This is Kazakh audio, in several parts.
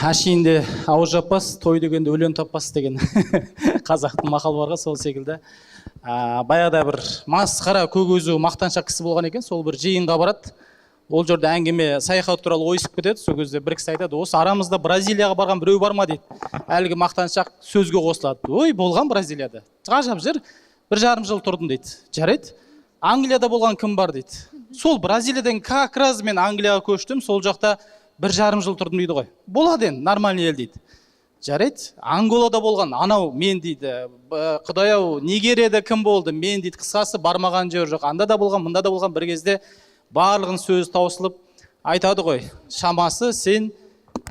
Әшейінде ауыз жаппас, той дегенде өлең таппас деген қазақтың мақалы бар ғой, сол секілді. Баяғыда бір масқара көгөзу мақтаншақ кісі болған екен, сол бір жиынға барады. Ол жерде әңгіме саяхат туралы ойысып кетеді. Сол кезде бір кісі айтады: осы арамызда Бразилияға барған біреу бар ма дейді. Әлгі мақтаншақ сөзге қосылады: ой, болған Бразилияда. Ғажап жер, 1,5 жыл тұрдым дейді. Жарайды. Англияда болған кім бар дейді. Сол Бразилиядан как раз мен Англияға көштім, сол жақта 1,5 жыл тұрдым дейді ғой. Болады енді, нормальный ел дейді. Жарайды. Анголада болған анау мен дейді. Құдай-ау, Нигерияда кім болды? Мен дейді. Қысқасы бармаған жер жоқ. Анда да болған, мында да болған. Bir кезде барлығын сөз таусылып айтады ғой: шамасы сен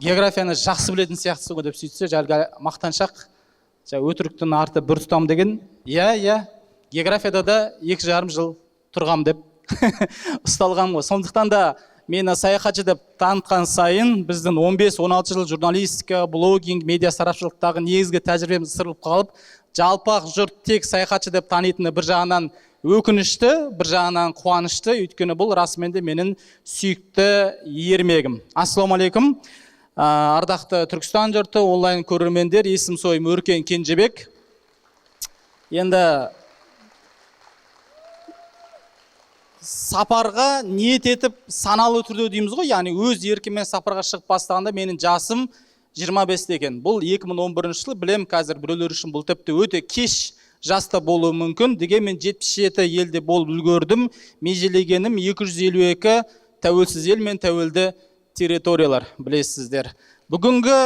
географияны жақсы білетін сияқтысың ғой деп сөйтсе, әлгі мақтаншақ өтіріктің арты бір тұтам деген. Иә, географияда да 2,5 жыл тұрғам деп ұсталған ғой. Сондықтан да мені саяхатшы деп танытқан сайын біздің 15-16 жыл журналистика, блогинг, медиа сарапшылықтағы негізгі тәжірибеміз сырылып қалып, жалпақ жұрт тек саяхатшы деп танитыны бір жағынан өкінішті, бір жағынан қуанышты, өйткені бұл расымен де менің сүйікті ермегім. Ассалаумағалейкум. Ардақты Түркістан жұрты, онлайн көрермендер, есім сойым Өркен Кенжебек. Енді сапарға ниет етіп саналы түрде дейміз ғой, яғни өз еркімен сапарға шығып бастағанда менің жасым 25 екен. Бұл 2011 жыл, білем, қазір біреулер үшін бұл тіпті өте кеш жаста болуы мүмкін. Дегенмен 77 елде болып үлгердім. Межелегенім 252 тәуелсіз ел мен тәуелді территориялар, білесіздер. Бүгінгі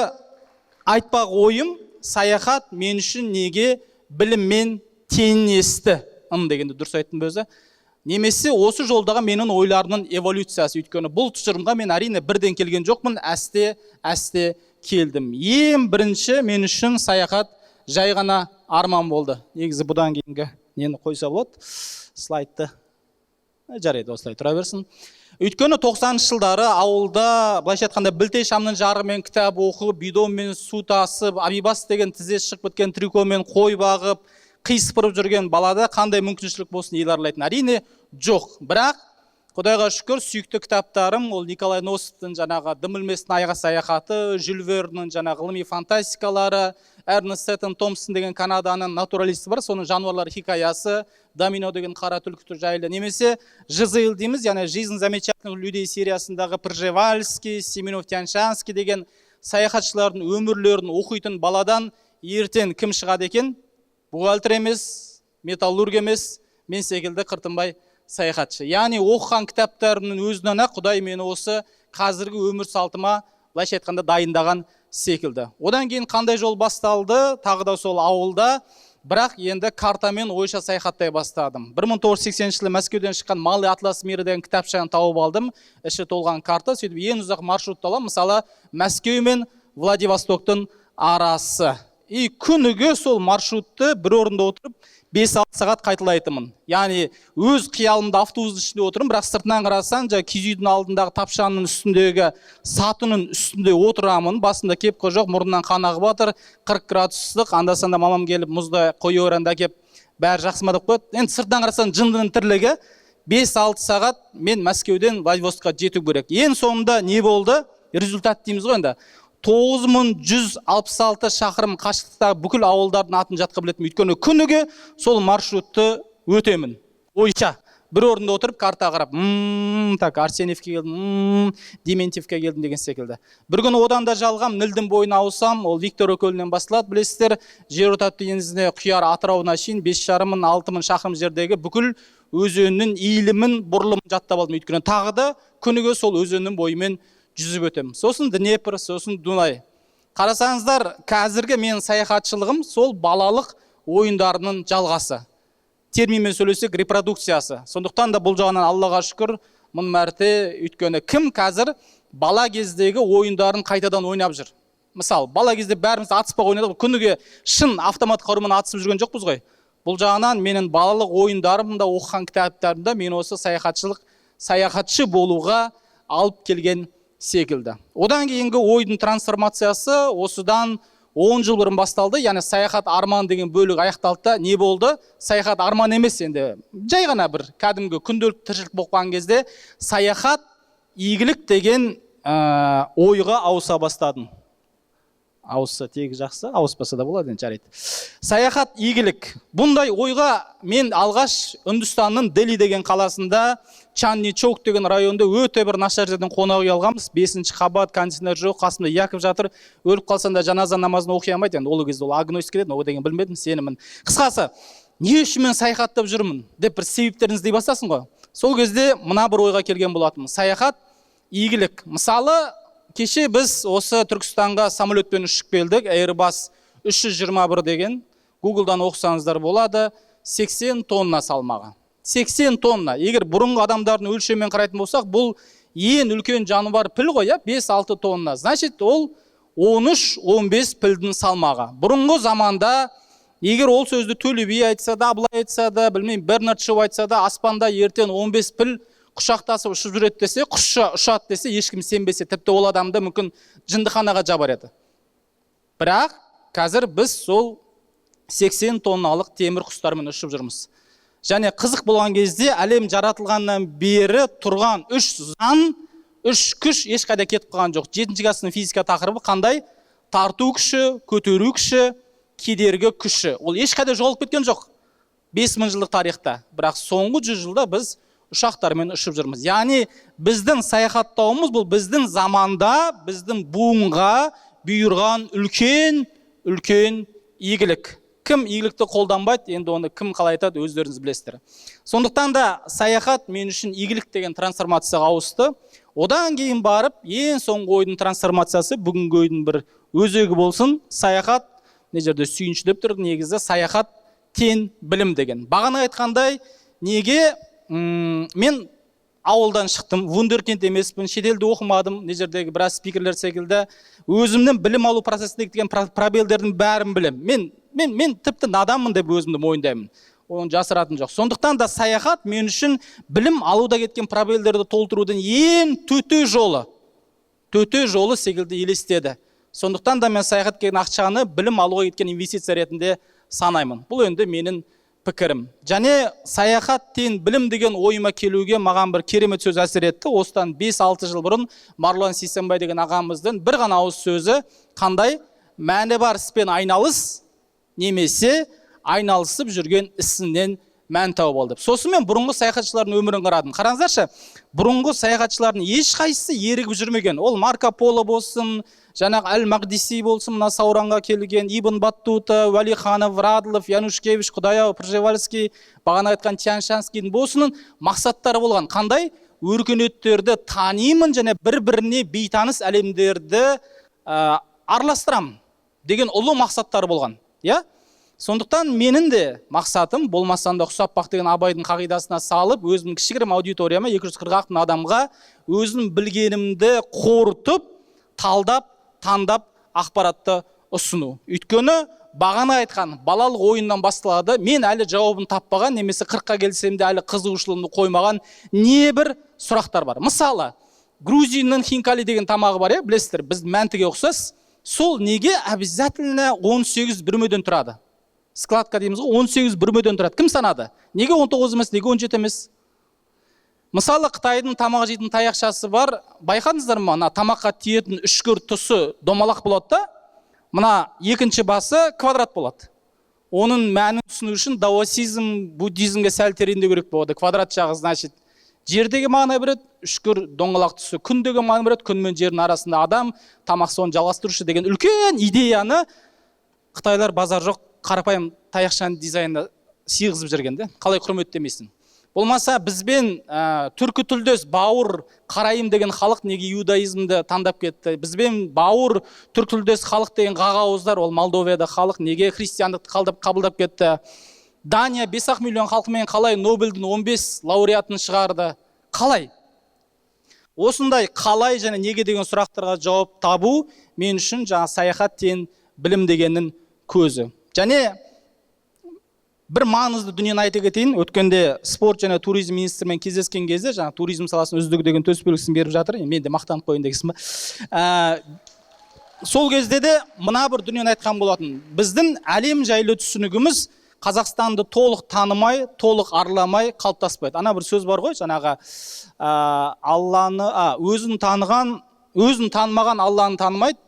айтпақ ойым: саяхат мен үшін неге біліммен теңесті дегенді дұрыс айттым ба өзі? Немесе осы жолдағы менің ойларының эволюциясы. Өйткені бұл тұжырымға мен әрине бірден келген жоқпын, әсте келдім. Ең бірінші мен үшін саяхат жай ғана арман болды. Негізі бұдан кейінгі нені қойса болады, слайдты. Жарайды, осылай тұра берсін. Өйткені 90 жылдары ауылда, былайша айтқанда, білте шамның жарығымен кітап оқып, бидонмен су тасып, абибас деген тізе шығып кеткен трикомен қой бағып, қисыпырып жүрген балада қандай мүмкіншілік болсын ел аралайтын? Әрине жоқ. Бірақ Құдайға шүкір, сүйікті кітаптарым ол Николай Носовтың жаңағы Дым білместің айға саяхаты, Жюль Верннің жаңағы ғылыми фантастикалары, Эрнест Сеттон Томпсон деген Канаданың натуралисті бар, соның жануарлар хикаясы, Домино деген қара түлкі жайлы, немесе ЖЗЛ дейміз, яғни Жизнь замечательных людей сериясындағы Пржевальский, Семенов Тяньшанский деген саяхатшылардың өмірлерін оқитын баладан ертең кім шығады екен? Бухгалтер емес, металлург емес, мен секілді қыртынбай саяхатшы. Яғни оқыған кітаптарының өзінен Құдай мені осы қазіргі өмір салтыма, былайша айтқанда, дайындаған секілді. Одан кейін қандай жол басталды? Тағы да сол ауылда, бірақ енді картамен ойша саяхаттай бастадым. 1980 жылы Мәскеуден шыққан Малый атлас мирі деген кітапшаны тауып алдым. Іші толған карта, сөйтіп ең ұзақ маршрутты аламын. Мысалы, Мәскеу мен Владивостоктың арасы. И күніге сол маршрутты бір орында отырып 5-6 сағат қайталайтынмын. Яғни өз қиялымда автобустың ішінде отырмын, бірақ сыртынан қарасаң, киіз үйдің алдындағы тапшаның үстіндегі сатының үстінде отырамын. Басында кепка жоқ, мұрнынан қан ағып жатыр, 40 градус ыстық. Анда-санда мамам келіп мұзда қою оранда кеп бәрі жақсы ма деп қояды. Енді сыртынан қарасаң жындының тірлігі 5-6 сағат мен Мәскеуден Владивостокқа жету керек. Ең соңында не болды? Результат дейміз ғой енді. 9166 шақырым қашықтықтағы бүкіл ауылдардың атын жатқа білетім. Өйткені күніге сол маршрутты өтемін. Ойша бір орында отырып карта қарап, так, Арсеньевке келдім, Дементьевке келдім деген секілді. Бір күні одан да жалғам, Нілдің бойына ауысам, ол Виктор көлінен басталады, білесіздер. Жерорта теңізіне құяр Атырауына шейін 5,5-6 шақырым жердегі бүкіл өзеннің иілімін, бұрылымын жаттап алдым. Өйткені тағы да күніге сол өзеннің бойымен жүзіп өтем. Сосын Днепр, сосын Дунай. Қарасаңыздар, қазіргі мен саяхатшылығым сол балалық ойындарының жалғасы. Терминмен сөйлесек, репродукциясы. Сондықтан да бұл жағынан Аллаға шүкір, мың мәрте, өйткені кім қазір бала кездегі ойындарын қайтадан ойнап жүр? Мысалы, бала кезде бәріміз атыспақ ойнадық, күніге шын автомат қарумен атысып жүрген жоқпыз ғой. Бұл жағынан менің балалық ойындарымда, оқыған кітаптарымда мен осы саяхатшы болуға алып келген секілді. Одан кейінгі ойдың трансформациясы осыдан 10 жыл бұрын басталды. Яғни саяхат арман деген бөлік аяқталды. Не болды? Саяхат арман емес, енді жай ғана бір кәдімгі күнделікті тіршілік болған кезде саяхат игілік деген ойға ауыса бастадым. Ауызса тегі жақсы, ауыспаса да болады, жарайды. Саяхат игілік. Бұндай ойға мен алғаш Үндістанның Дели деген қаласында Чанни Чоук деген районда өте бір нашар жерден қонақ үй алғанбыз. 5-ші қабат, кондиционер жоқ, қасымда Яков жатыр. Өліп қалсам да жаназа намазын оқи алмайды. Енді ол кезде ол агностик еді, ол деген білмедім, сенімін. Қысқасы, не үшін мен саяхаттап жүрмін деп бір себептерін іздей бастасын ғой. Сол кезде мына бір ойға келген болатынмын. Саяхат игілік. Мысалы, кеше біз осы Түркістанға самолетпен ұшып келдік. Airbus 321 деген. Google'дан оқысаңыздар болады. 80 тонна салмағы. 80 тонна. Егер бұрынғы адамдардың өлшеммен қарайтын болсақ, бұл ең үлкен жануар піл ғой, 5-6 тонна. Значит, ол 13-15 пілдің салмағы. Бұрынғы заманда, егер ол сөзді Төле би айтса да, Абылай айтса да, білмеймін, Бернард Шоу айтса да, аспанда ертең 15 піл құшақтасып ұшып жүреді десе, құсша ұшады десе, ешкім сенбесе, тіпті ол адамды мүмкін жындыханаға жабар еді. Бірақ қазір біз сол 80 тонналық темір құстармен ұшып жүрміз. Және қызық болған кезде әлем жаратылғаннан бері тұрған 3 зан, 3 күш ешқайда кетіп қалған жоқ. 7-ші кластың физика тақырыбы қандай? Тарту күші, көтеру күші, кедергі күші. Ол ешқайда жоғалып кеткен жоқ 5000 жылдық тарихта. Бірақ соңғы 100 жылда біз ұшақтармен ұшып жүрміз. Яғни біздің саяхаттауымыз бұл біздің заманда, біздің буынға бұйырған үлкен игілік. Кім игілікті қолданбайды, енді оны кім қалай айтады, өздеріңіз білесіздер. Сондықтан да саяхат мен үшін игілік деген трансформацияға ауысты. Одан кейін барып, ең соңғы ойдың трансформациясы бүгінгі ойдың бір өзегі болсын. Саяхат, не жерде сүйінші деп тұр, негізі саяхат тең білім деген. Бағана айтқандай, неге мен ауылдан шықтым, вундеркинд емеспін, шетелде оқымадым, не жердегі біраз спикерлер секілді, өзімнің білім алу процесіндегі деген пробелдердің бәрін білем. Мен тіпті наданмын деп өзімді мойындаймын. Оны жасыратым жоқ. Сондықтан да саяхат мен үшін білім алуда кеткен пробелдерді толтырудың ең төте жолы секілді елестеді. Сондықтан да мен саяхат деген ақшаны білім алуға кеткен инвестиция ретінде санаймын. Бұл енді менің пікірім. Және саяхат тең білім деген ойыма келуге маған бір керемет сөз әсер етті. Осыдан 5-6 жыл бұрын Марлон Сейсенбай деген ағамыздың бір ғана ауыз сөзі қандай? Мәні бар іспен айналыс, немесе айналысып жүрген ісінен мән тауып ал деп. Сосын мен бұрынғы саяхатшылардың өмірін қарадым. Қараңыздаршы, бұрынғы саяхатшылардың ешқайсысы ерігіп жүрмеген. Ол Марко Поло болсын, жаңағы Әл-Мақдиси болсын, мына Сауранға келген, Ибн Баттута, Уәлиханов, Радлов, Янушкевич, Құдаяу, Пржевальский, бағана айтқан Тяньшанскийдің болсының мақсаттары болған. Қандай? Өркениеттерді танимын және бір-біріне бейтаныс әлемдерді араластырамын деген ұлы мақсаттары болған. Сондықтан менің де мақсатым болмасам да ұқсап бақ деген Абайдың қағидасына салып, өзімнің кішігірім аудиторияма 240 мың адамға өзім білгенімді қорытып, талдап, таңдап ақпаратты ұсыну. Өйткені бағана айтқан балалық ойыннан басталады. Мен әлі жауабын таппаған, немесе 40-қа келсем де әлі қызығушылығымды қоймаған небір сұрақтар бар. Мысалы, Грузиннің хинкали деген тамағы бар, білесіздер, біз мәнтіге ұқсас. Сол неге обязательно 18 бүрмеден тұрады? Складка дейміз ғой, 18 бүрмеден тұрады. Кім санады? Неге 19 емес, неге 17 емес? Мысалы, Қытайдың тамақ жейтін таяқшасы бар. Байқадыңыздар ма? Мына тамаққа тиетін үшкір тұсы домалақ болады да, мына екінші басы квадрат болады. Оның мәнін түсіну үшін даосизм, буддизмге сәл тереңдеу керек болады. Квадрат жағы, значит, жердегі мағына береді, үшкір доңғалақ түсі күндегі мағына береді, күн мен жердің арасында адам, тамақ соны жалғастырушы деген үлкен идеяны Қытайлар базар жоқ қарапайым таяқшаның дизайнына сыйғызып жүргенде, қалай құрметтемейсің. Болмаса бізбен түркі тілдес бауыр қарайым деген халық неге иудаизмді таңдап кетті? Бізбен бауыр түркі тілдес халық деген ғағауыздар, ол Молдовияда халық неге христиандықты қабылдап кетті? Дания 5 миллион халқымен қалай Нобельдің 15 лауреатын шығарды? Қалай? Осындай қалай және неге деген сұрақтарға жауап табу мен үшін жаңа саяхат тең білім дегеннің көзі. Және бір маңызды дүниені айта кетейін. Өткенде спорт және туризм министрімен кездескен кезде, жаңа туризм саласын үздігі деген төсбелгісін беріп жатыр. Мен де мақтанып қойын дегенсің ба? Сол кезде де мына бір дүниені айтқан болатын. Біздің әлем жайлы түсінігіміз Қазақстанды толық танымай, толық арламай қалыптаспайды. Ана бір сөз бар ғой, жаңағы Алланы, өзін танымаған Алланы танымайды,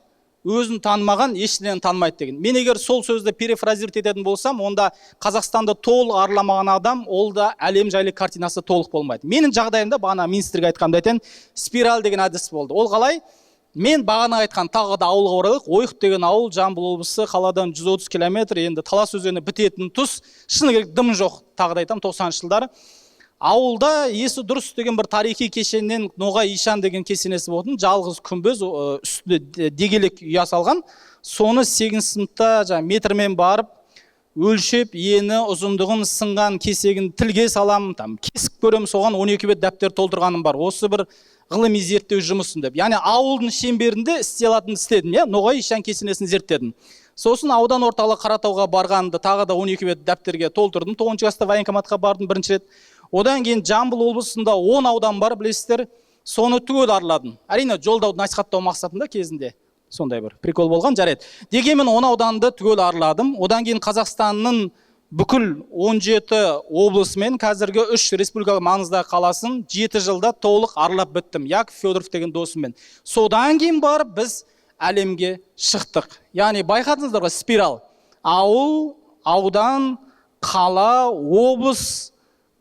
өзін танымаған ештеңені танымайды деген. Мен егер сол сөзді перефразировать ететін болсам, онда Қазақстанды толық арламаған адам, ол да әлем жайлы картинасы толық болмайды. Менің жағдайымда бағана министрге айтқанымда айтайын, спираль деген әдіс болды. Ол қалай? Мен бағана айтқан тағы да ауылға оралайық. Ойық деген ауыл Жамбыл облысы, қаладан 130 километр, енді Талас өзені бітетін тұс. Шыны керек дым жоқ, тағы да айтам, 90-шы жылдары. Ауылда есі дұрыс деген бір тарихи кешеннен Ноғай Ишан деген кесенесі болатын, жалғыз күмбез, үстінде дегелек ұя салған. Соны 8-ші сыныпта метрмен барып, өлшеп, ені, ұзындығын, сынған кесегін тілге салам, кесіп көрем, соған 12 бет дәптер толтырғаным бар. Осы бір ғылыми зерттеу жұмысын деп. Яғни ауылдың шеңберінде істей алатынды істедім, Ноғай Ишан кесенесін зерттедім. Сосын аудан орталық Қаратауға барғанды тағы да 12 бет дәптерге толтырдым. 9 жаста военкоматқа бардым бірінші рет. Одан кейін Жамбыл облысында 10 аудан бар, білесіздер. Соны түгел арладым. Әрине жолдауды насихаттау мақсатында кезінде сондай бір прикол болған, жарайды. Дегенмен 10 ауданды түгел арладым. Одан кейін Қазақстанның бүкіл 17 облысымен қазіргі 3 республикалық маңыздағы қаласын 7 жылда толық аралап біттім. Яков Федоров деген досыммен. Содан кейін барып біз әлемге шықтық. Яғни байқадыңыздар ғой, спираль. Ауыл, аудан, қала, облыс,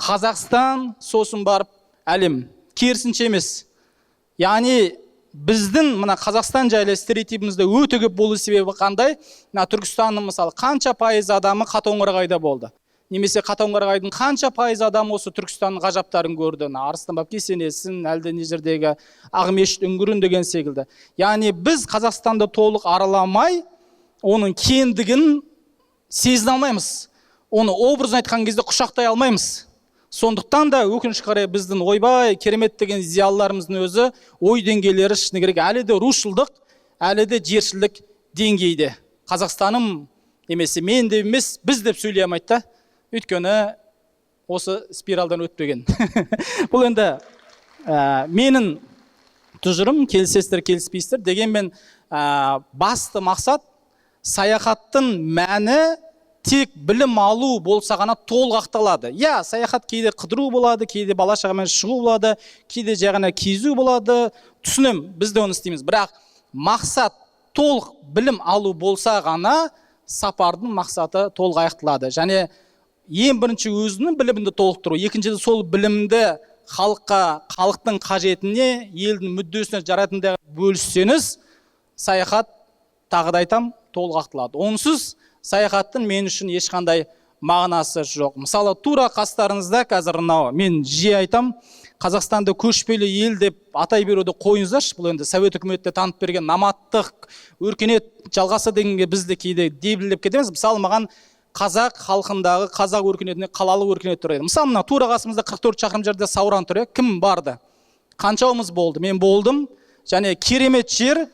Қазақстан, сосын барып әлем. Керісінше емес. Яғни біздің мына Қазақстан жайлы стереотипімізде өте көп болу себебі қандай? Түркістанның мысалы қанша пайыз адамы Қатонқарағайда болды? Немесе Қатонқарағайдың қанша пайыз адамы осы Түркістанның ғажаптарын көрді? Арыстан баб кесенесін, әлде не жердегі Ақмешіт үңгірін деген секілді. Яғни біз Қазақстанды толық араламай, оның кеңдігін сезіне алмаймыз. Оны образын айтқан кезде құшақтай алмаймыз. Сондықтан да өкінішке қарай біздің ойбай керемет деген зиялыларымыздың өзі ой деңгейлері шыны керек әлі де рушылдық, әлі де жершілдік деңгейде. Қазақстаным немесе мен деп емес, біз деп сөйлей алмайды да. Өйткені осы спиральдан өтпеген. Бұл енді менің тұжырым, келісесіздер, келіспейсіздер. Дегенмен басты мақсат саяхаттың мәні тек білім алу болса ғана толық ақталады. Саяхат кейде қыдыру болады, кейде бала шағамен шығу болады, кейде жай ғана кезу болады. Түсінем, біз де оны істейміз. Бірақ мақсат толық білім алу болса ғана сапардың мақсаты толық аяқталады. Және ең бірінші өзінің білімді толықтыру, екіншіден сол білімді халыққа, халықтың қажетіне, елдің мүддесіне жаратында бөліссеңіз, саяхат тағы да айтам, толық ақталады. Онсыз саяхаттың мен үшін ешқандай мағынасы жоқ. Мысалы, тура қастарыңызда қазір мен жиі айтам, Қазақстанды көшпелі ел деп атай беруді қойыңыздаршы. Бұл енді Совет үкіметте танып берген наматтық, өркениет жалғасы дегенге бізді кейде дебілдеп кетеміз. Мысалы, маған қазақ халқындағы қазақ өркениетіне қалалық өркениет тұр еді. Мысалы, тура қасымызда 44 шақырым жерде Сауран тұр. Кім барды? Қаншауымыз болды? Мен болдым. Және керемет жер.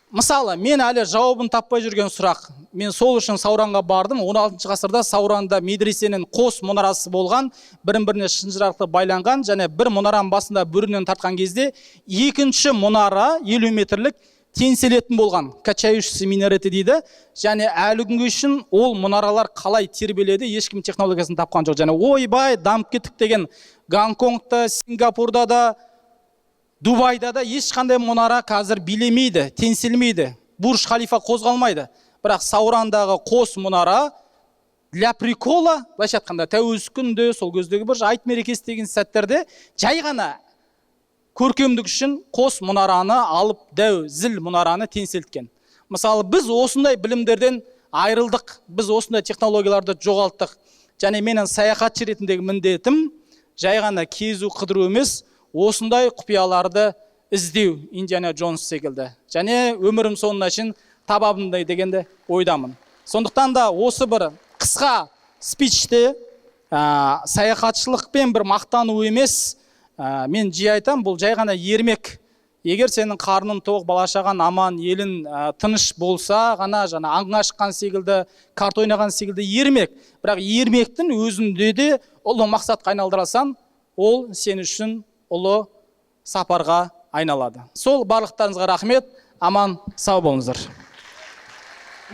Мысалы, мен әлі жауабын таппай жүрген сұрақ. Мен сол үшін Сауранға бардым. 16 ғасырда Сауранда медресенің қос мұнарасы болған, бірін-біріне шынжырақты байланған, және бір мұнараның басында бүрінен тартқан кезде екінші мұнара 50 метрлік теңселетін болған. Качающийся минареті дейді. Және әлі күнге үшін ол мұнаралар қалай тербеледі, ешкім технологиясын тапқан жоқ. Және ойбай, дамып кеттік деген Гонконгта, Сингапурда да, Дубайда да ешқандай мұнара қазір билемейді, теңселмейді. Бурж Халифа қозғалмайды. Бірақ Саурандағы қос мұнара для прикола, былайша айтқанда, тәуелсіздік күнде, сол кездегі бір айт мерекесі деген сәттерде жай ғана көркемдік үшін қос мұнараны алып, дәу зіл мұнараны теңселткен. Мысалы, біз осындай білімдерден айырылдық, біз осындай технологияларды жоғалттық. Және менің саяхатшы ретіндегі міндетім жай ғана кезу, қыдыру емес, осындай құпияларды іздеу, Индиана Джонс секілді. Және өмірім соңына шейін табабындай дегенде ойдамын. Сондықтан да осы бір қысқа спичте саяхатшылықпен бір мақтану емес, мен жиі айтам, бұл жай ғана ермек. Егер сенің қарның тоқ, бала-шағаң аман, елін тыныш болса ғана, жаңа аңға шыққан секілді, карта ойнаған секілді ермек. Бірақ ермектің өзінде де ұлы мақсатқа айналдырасаң, ол сен үшін ұлы сапарға айналады. Сол барлықтарыңызға рахмет, аман, сау болыңыздар.